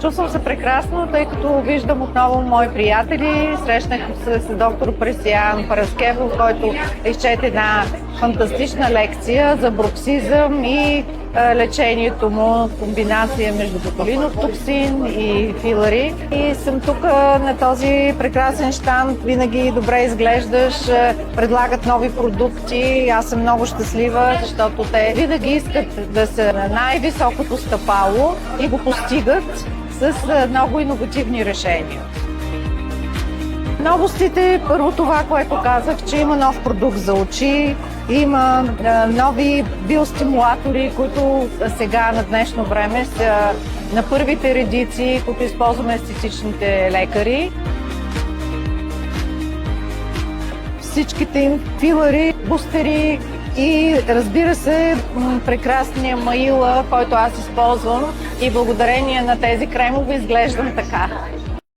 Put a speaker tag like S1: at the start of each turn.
S1: Чувствам се прекрасно, тъй като виждам отново мои приятели. Срещнах се с доктор Пресиян Параскевов, който изчете една фантастична лекция за бруксизъм и лечението му, комбинация между ботулинов токсин и филари. И съм тук на този прекрасен щанд, винаги добре изглеждаш, предлагат нови продукти. Аз съм много щастлива, защото те винаги искат да са на най-високото стъпало и го постигат с много иновативни решения. Новостите, първо това, което казах, че има нов продукт за очи, има нови биостимулатори, които сега на днешно време са на първите редици, които използваме естетичните лекари. Всичките им филари, бустери и разбира се прекрасния маила, който аз използвам и благодарение на тези кремове изглеждам така.